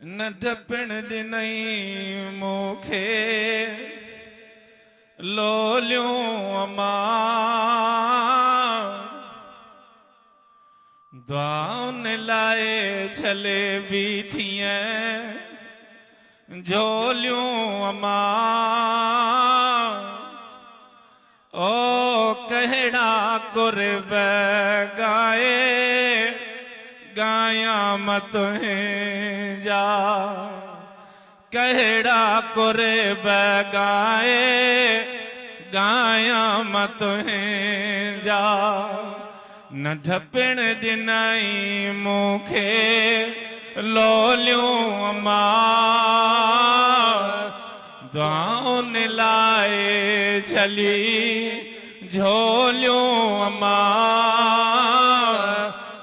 न ढपण ॾिनई मूंखे लोलियूं अमां दुआउनि लाइ छले बीठियां झोलियूं अमां ओ कहिड़ा कुर्ब गाए गाया मत जा कहिड़ा कुर्ब गाए गाया मत जा न ढपण ॾिनई मूंखे लोलियूं अमां दुआउनि लाइ छली झोलियूं अमां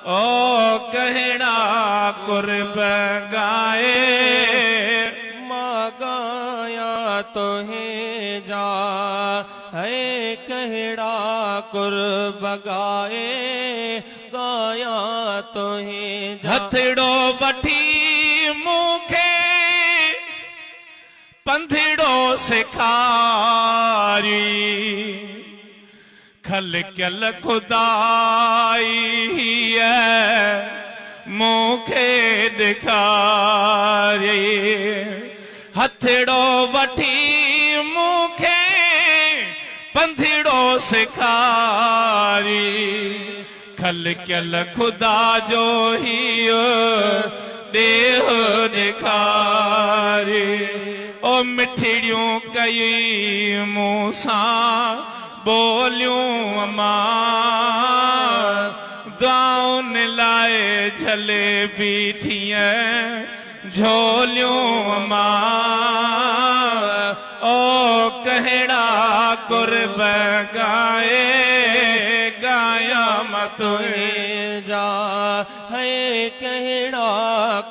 ओ कहिड़ा कुर्ब गाए मां गाया तोहें जा है कहिड़ा कुर्ब गाए गाया तोहें जा हथड़ो वठी मूंखे पंधड़ो सेखारी खलकियल खुदाई मूंखे ॾेखारी हथड़ो वठी मूंखे पंधड़ो सेखारी खलकियल खुदा जो हीअ ॾेह ॾेखारी ओ मिठड़ियूं कई मूंसां बोलियूं अमां दुआउनि लाइ छले बीठियां झोलियूं अमां ओ कहिड़ा कुर्ब गाए गाया मत जा है कहिड़ा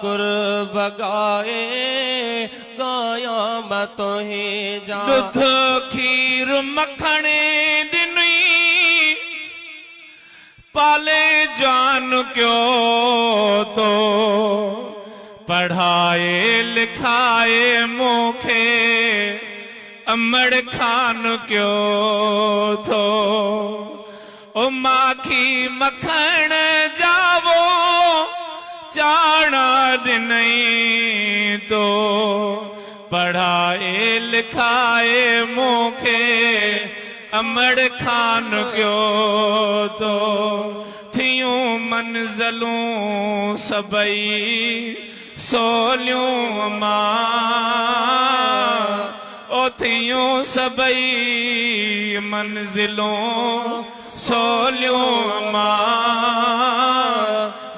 कुर्ब गाए गाया मत जा दूध खीर मखण ॾिनई पाले जान क्यों तो पढ़ाए लिखाए मूंखे अमड़ खान क्यों थो ओ माखी मखण जावो चाणा ॾिनई तो पढ़ाए लिखाए मूंखे अमड़ खान क्यों तो थियूं मंज़लूं सभई सोलियूं अमां ओ थियूं सभई मंज़िलूं सोलियूं अमां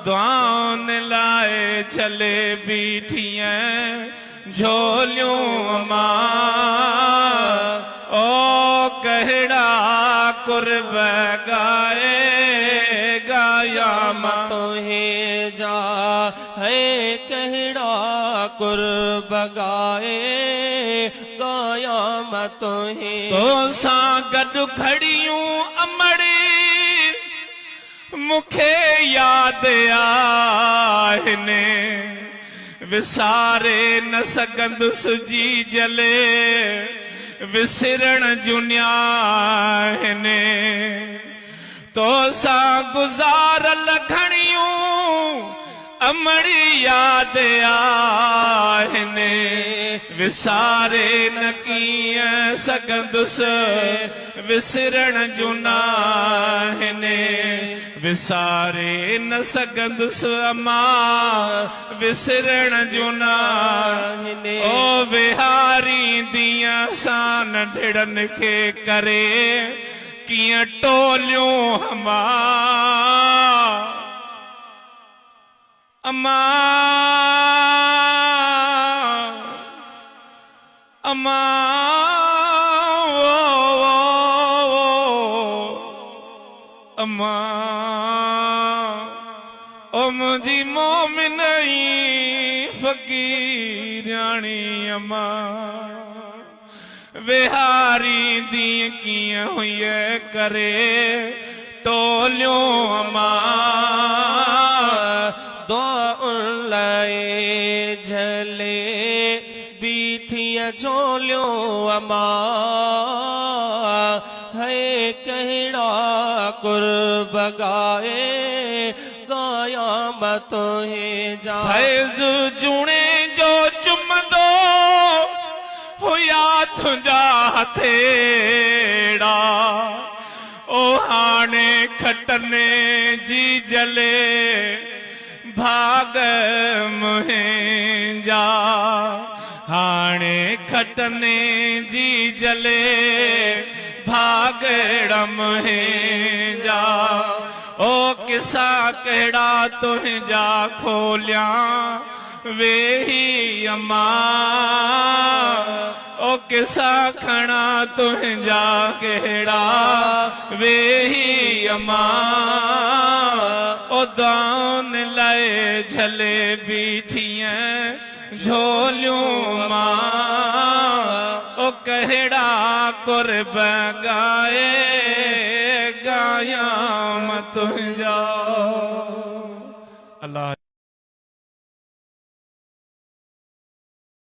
दुआउनि लाइ छले बीठियां झोलियूं अमां ओ कहिड़ा कुर्ब गाए गाया मत जा है कहिड़ा कुर्ब गाए गाया मत तो सां गॾु खड़ियूं अमड़ी मूंखे यादि आहिनि विसारे न सघंदुसि जी जले विसरण जुनिया आहिनि तो सां गुज़ारल घणियूं अमड़ी यादि आहिनि विसारे न कीअं सघंदुसि विसरण जुना आहिनि विसारे न सघंदुसि अमां विसरण जुना आहिनि ओ विहारींदीअ सां नंढड़नि खे करे कीअं टोलियूं अमां ओ मुंहिंजी मोमिनई फ़क़ीराणी अमां विहारींदी कीअं हुई करे टोलियूं अमां दुआ झले बीठिया झोलियो अमा है कहड़ा कुर्ब गाए गाया मत है जा फैज़ जूणे जो चुमंदो हुया तुंहिंजा हथेड़ा ओ हाणे खटने जी जले भाग मुंहिंजा हाणे खटने जी जले भागड़ मुंहिंजा ओ किसा कहिड़ा तुंहिंजा खोलिया वेही अम्मा ओ किसा खणा तुंहिंजा कहिड़ा वेही अम्मा ओ दान लाए झले बीठियां झोलियूं मां ओ कहिड़ा कुर्ब गाए गाया तुंहिंजा अल्लाह